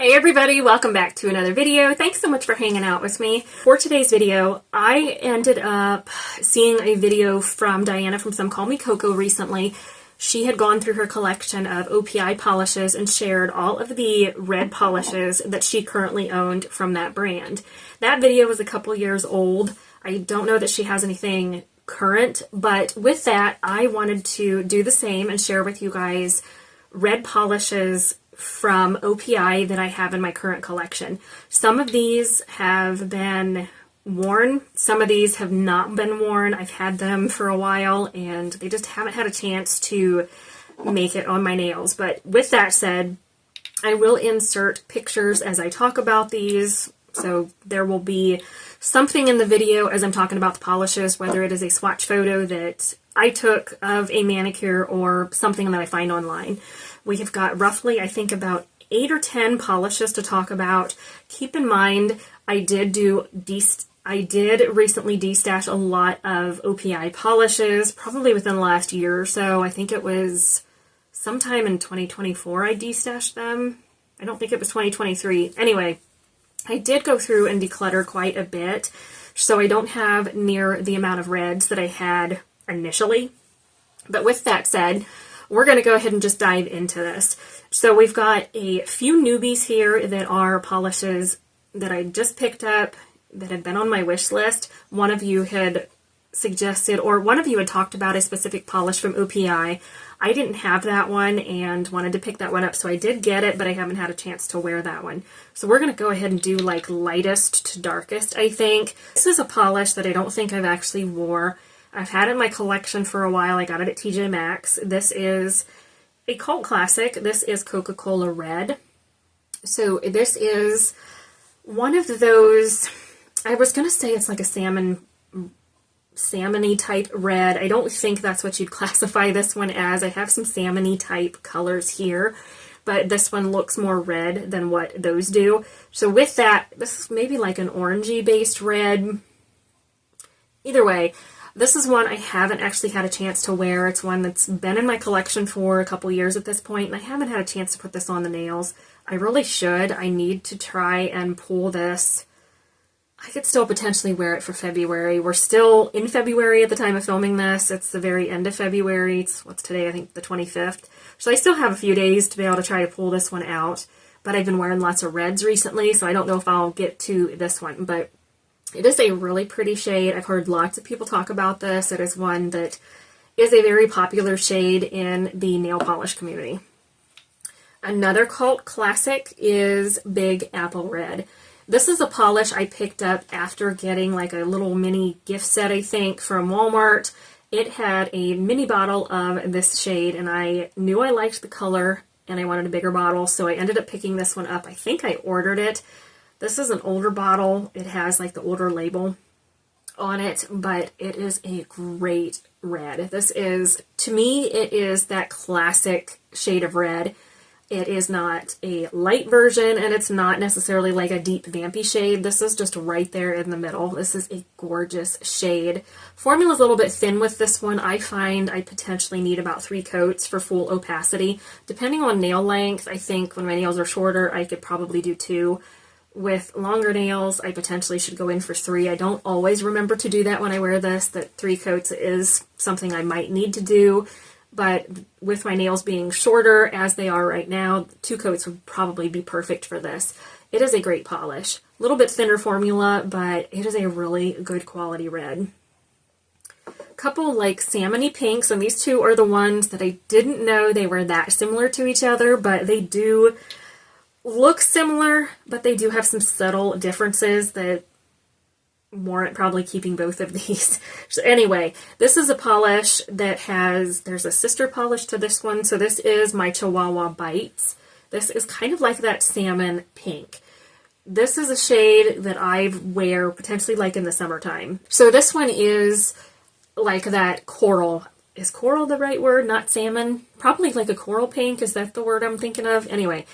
Hey everybody, welcome back to another video. Thanks so much for hanging out with me. For today's video, I ended up seeing a video from Diana from Some Call Me Coco recently. She had gone through her collection of OPI polishes and shared all of the red polishes that she currently owned from that brand. That video was a couple years old. I don't know that she has anything current, but with that, I wanted to do the same and share with you guys red polishes from OPI that I have in my current collection. Some of these have been worn, some of these have not been worn. I've had them for a while and they just haven't had a chance to make it on my nails. But with that said, I will insert pictures as I talk about these, so there will be something in the video as I'm talking about the polishes, whether it is a swatch photo that I took of a manicure or something that I find online. We have got roughly, I think, about 8 or 10 polishes to talk about. Keep in mind, I did recently destash a lot of OPI polishes, probably within the last year or so. I think it was sometime in 2024 I destashed them. I don't think it was 2023. Anyway, I did go through and declutter quite a bit, so I don't have near the amount of reds that I had initially. But with that said, we're going to go ahead and just dive into this. So we've got a few newbies here that are polishes that I just picked up that had been on my wish list. One of you had suggested, or one of you had talked about a specific polish from OPI. I didn't have that one and wanted to pick that one up, so I did get it, but I haven't had a chance to wear that one. So we're going to go ahead and do like lightest to darkest, I think. This is a polish that I don't think I've actually wore. I've had it in my collection for a while. I got it at TJ Maxx. This is a cult classic. This is Coca-Cola Red. So this is one of those, I was going to say it's like a salmon-y type red. I don't think that's what you'd classify this one as. I have some salmon-y type colors here, but this one looks more red than what those do. So with that, this is maybe like an orangey based red. Either way, this is one I haven't actually had a chance to wear. It's one that's been in my collection for a couple years at this point, and I haven't had a chance to put this on the nails. I really should. I need to try and pull this. I could still potentially wear it for February. We're still in February at the time of filming this. It's the very end of February. It's, what's today? I think the 25th. So I still have a few days to be able to try to pull this one out. But I've been wearing lots of reds recently, so I don't know if I'll get to this one. But it is a really pretty shade. I've heard lots of people talk about this. It is one that is a very popular shade in the nail polish community. Another cult classic is Big Apple Red. This is a polish I picked up after getting like a little mini gift set, I think, from Walmart. It had a mini bottle of this shade, and I knew I liked the color, and I wanted a bigger bottle, so I ended up picking this one up. I think I ordered it. This is an older bottle. It has like the older label on it, but it is a great red. This is, to me, it is that classic shade of red. It is not a light version, and it's not necessarily like a deep vampy shade. This is just right there in the middle. This is a gorgeous shade. Formula's a little bit thin with this one. I find I potentially need about 3 coats for full opacity. Depending on nail length, I think when my nails are shorter, I could probably do 2. With longer nails, I potentially should go in for 3. I don't always remember to do that when I wear this, that 3 coats is something I might need to do. But with my nails being shorter as they are right now, 2 coats would probably be perfect for this. It is a great polish. A little bit thinner formula, but it is a really good quality red. A couple like salmon-y pinks, and these two are the ones that I didn't know they were that similar to each other, but they do look similar, but they do have some subtle differences that warrant probably keeping both of these. So anyway, this is a polish that has, there's a sister polish to this one. So this is my Chihuahua Bites. This is kind of like that salmon pink. This is a shade that I wear potentially like in the summertime. So this one is like that coral. Is coral the right word? Not salmon? Probably like a coral pink. Is that the word I'm thinking of? Anyway,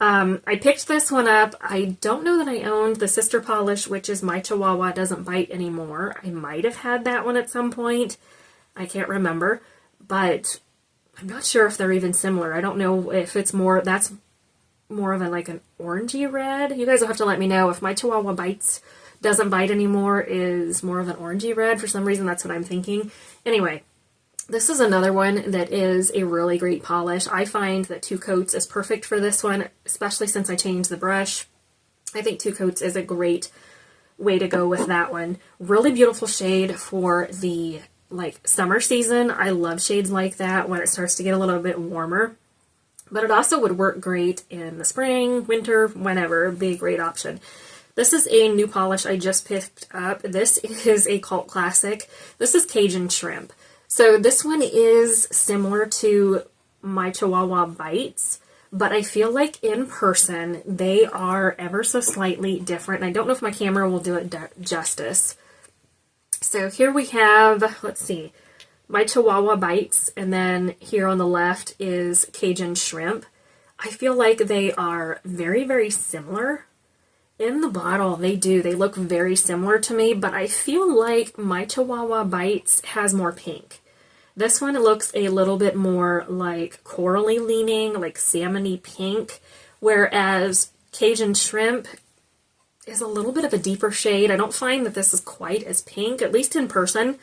I picked this one up. I don't know that I owned the sister polish, which is My Chihuahua Doesn't Bite Anymore. I might have had that one at some point. I can't remember, but I'm not sure if they're even similar. I don't know if it's more, that's more of a like an orangey red. You guys will have to let me know if my Chihuahua Bites doesn't bite anymore is more of an orangey red. For some reason, that's what I'm thinking. Anyway, this is another one that is a really great polish. I find that 2 coats is perfect for this one, especially since I changed the brush. I think 2 coats is a great way to go with that one. Really beautiful shade for the like summer season. I love shades like that when it starts to get a little bit warmer. But it also would work great in the spring, winter, whenever. It'd be a great option. This is a new polish I just picked up. This is a cult classic. This is Cajun Shrimp. So this one is similar to my Chihuahua Bites, but I feel like in person they are ever so slightly different. And I don't know if my camera will do it justice. So here we have, let's see, my Chihuahua Bites, and then here on the left is Cajun Shrimp. I feel like they are very, very similar. In the bottle, they look very similar to me, but I feel like my Chihuahua Bites has more pink. This one looks a little bit more like corally leaning, like salmony pink, whereas Cajun Shrimp is a little bit of a deeper shade. I don't find that this is quite as pink, at least in person.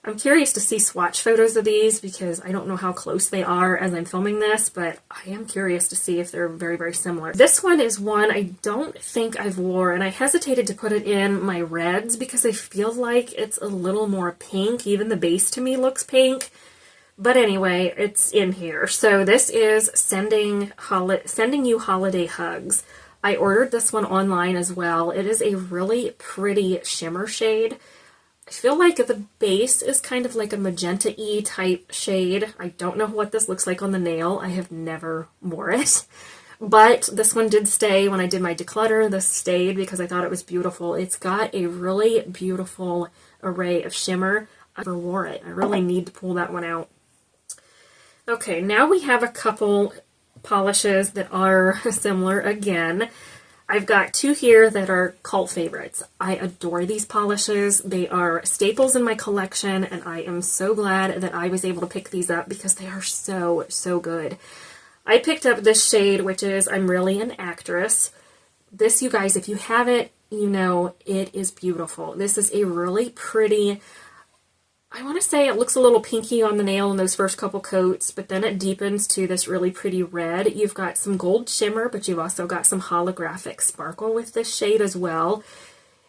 I'm curious to see swatch photos of these because I don't know how close they are as I'm filming this, but I am curious to see if they're very, very similar. This one is one I don't think I've wore, and I hesitated to put it in my reds because I feel like it's a little more pink. Even the base to me looks pink. But anyway, it's in here. So this is Sending You Holiday Hugs. I ordered this one online as well. It is a really pretty shimmer shade. I feel like the base is kind of like a magenta-y type shade. I don't know what this looks like on the nail. I have never wore it. But this one did stay when I did my declutter. This stayed because I thought it was beautiful. It's got a really beautiful array of shimmer. I never wore it. I really need to pull that one out. Okay, now we have a couple polishes that are similar again. I've got 2 here that are cult favorites. I adore these polishes. They are staples in my collection, and I am so glad that I was able to pick these up because they are so, so good. I picked up this shade, which is I'm Really an Actress. This, you guys, if you have it, you know it is beautiful. This is a really pretty, I want to say it looks a little pinky on the nail in those first couple coats, but then it deepens to this really pretty red. You've got some gold shimmer, but you've also got some holographic sparkle with this shade as well.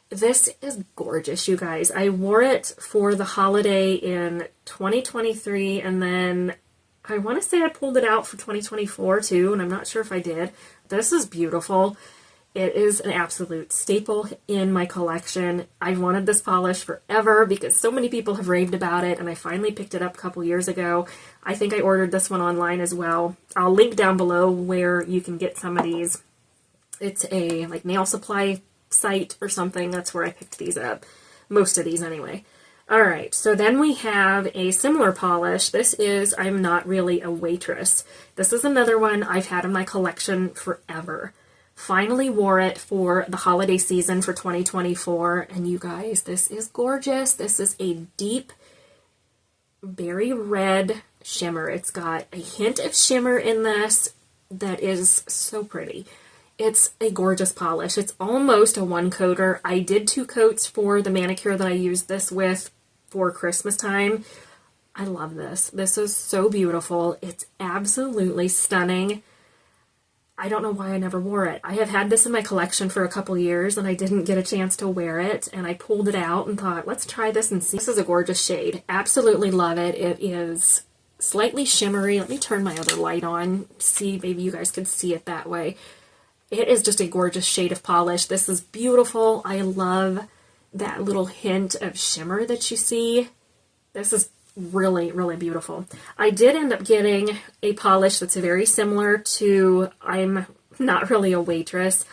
This is gorgeous, you guys. I wore it for the holiday in 2023, and then I want to say I pulled it out for 2024 too, and I'm not sure if I did. This is beautiful. It is an absolute staple in my collection. I've wanted this polish forever because so many people have raved about it, and I finally picked it up a couple years ago. I think I ordered this one online as well. I'll link down below where you can get some of these. It's a like nail supply site or something. That's where I picked these up. Most of these anyway. Alright, so then we have a similar polish. This is I'm Not Really a Waitress. This is another one I've had in my collection forever. Finally wore it for the holiday season for 2024, and you guys, this is gorgeous. This is a deep berry red shimmer. It's got a hint of shimmer in this that is so pretty. It's a gorgeous polish. It's almost a 1-coater. I did 2 coats for the manicure that I used this with for Christmas time. I love this. This is so beautiful. It's absolutely stunning. I don't know why I never wore it. I have had this in my collection for a couple years and I didn't get a chance to wear it, and I pulled it out and thought, let's try this and see. This is a gorgeous shade. Absolutely love it. It is slightly shimmery. Let me turn my other light on, see, maybe you guys can see it that way. It is just a gorgeous shade of polish. This is beautiful. I love that little hint of shimmer that you see. This is really, really beautiful. I did end up getting a polish that's very similar to I'm Not Really a Waitress.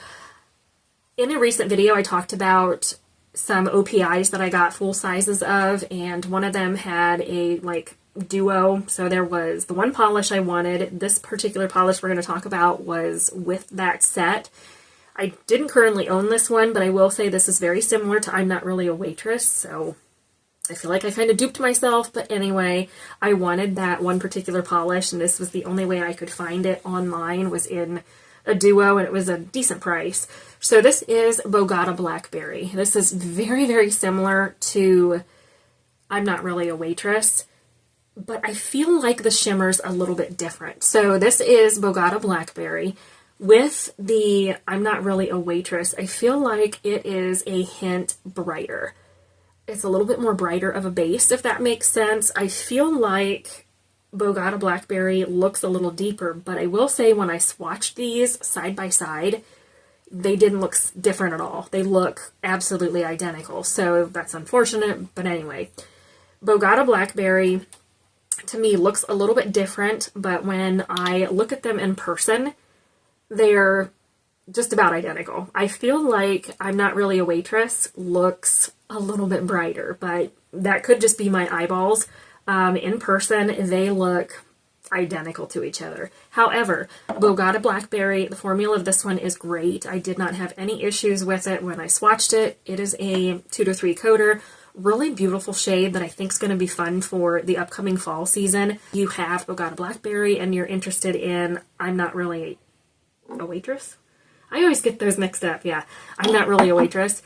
In a recent video, I talked about some OPIs that I got full sizes of, and one of them had a like duo. So there was the one polish I wanted. This particular polish we're going to talk about was with that set. I didn't currently own this one, but I will say this is very similar to I'm Not Really a Waitress, so I feel like I kind of duped myself, but anyway, I wanted that one particular polish, and this was the only way I could find it online was in a duo, and it was a decent price. So this is Bogata Blackberry. This is very, very similar to I'm Not Really a Waitress, but I feel like the shimmer's a little bit different. So this is Bogata Blackberry. With the I'm Not Really a Waitress, I feel like it is a hint brighter. It's a little bit more brighter of a base, if that makes sense. I feel like Bogata Blackberry looks a little deeper, but I will say when I swatched these side by side, they didn't look different at all. They look absolutely identical, so that's unfortunate, but anyway. Bogata Blackberry, to me, looks a little bit different, but when I look at them in person, they're just about identical. I feel like I'm Not Really a Waitress looks a little bit brighter, but that could just be my eyeballs. In person, they look identical to each other. However, Bogata Blackberry, the formula of this one is great. I did not have any issues with it when I swatched it. It is a 2 to 3 coater. Really beautiful shade that I think is going to be fun for the upcoming fall season. You have Bogata Blackberry and you're interested in I'm Not Really a Waitress? I always get those mixed up, yeah. I'm Not Really a Waitress.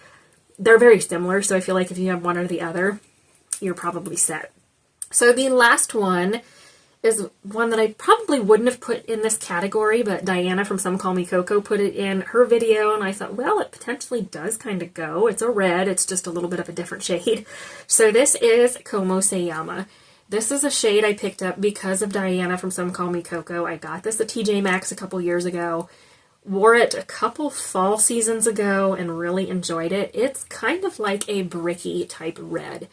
They're very similar, so I feel like if you have one or the other, you're probably set. So the last one is one that I probably wouldn't have put in this category, but Diana from Some Call Me Coco put it in her video, and I thought, well, it potentially does kind of go. It's a red, it's just a little bit of a different shade. So this is Como Se Llama. This is a shade I picked up because of Diana from Some Call Me Coco. I got this at TJ Maxx a couple years ago. Wore it a couple fall seasons ago and really enjoyed it. It's kind of like a bricky type red.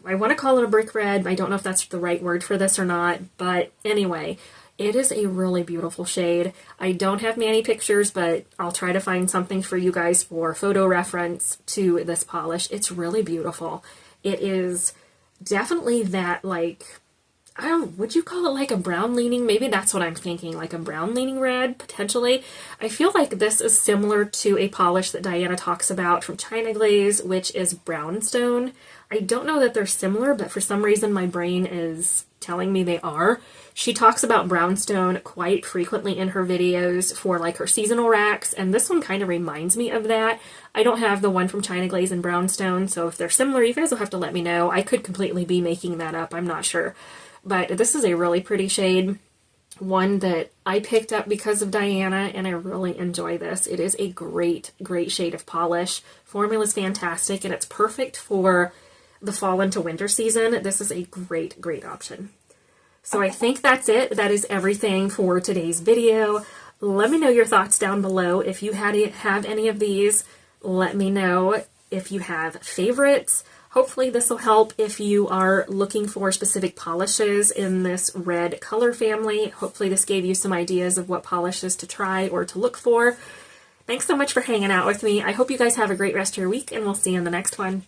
I want to call it a brick red. I don't know if that's the right word for this or not, but anyway, it is a really beautiful shade. I don't have many pictures, but I'll try to find something for you guys for photo reference to this polish. It's really beautiful. It is definitely that, like, I don't, would you call it like a brown leaning? Maybe that's what I'm thinking, like a brown leaning red, potentially. I feel like this is similar to a polish that Diana talks about from China Glaze, which is Brownstone. I don't know that they're similar, but for some reason my brain is telling me they are. She talks about Brownstone quite frequently in her videos for like her seasonal racks, and this one kind of reminds me of that. I don't have the one from China Glaze and Brownstone, so if they're similar, you guys will have to let me know. I could completely be making that up, I'm not sure. But this is a really pretty shade, one that I picked up because of Diana, and I really enjoy this. It is a great, great shade of polish. Formula is fantastic, and it's perfect for the fall into winter season. This is a great, great option. So I think that's it. That is everything for today's video. Let me know your thoughts down below. If you have any of these, let me know. If you have favorites, hopefully this will help if you are looking for specific polishes in this red color family. Hopefully this gave you some ideas of what polishes to try or to look for. Thanks so much for hanging out with me. I hope you guys have a great rest of your week, and we'll see you in the next one.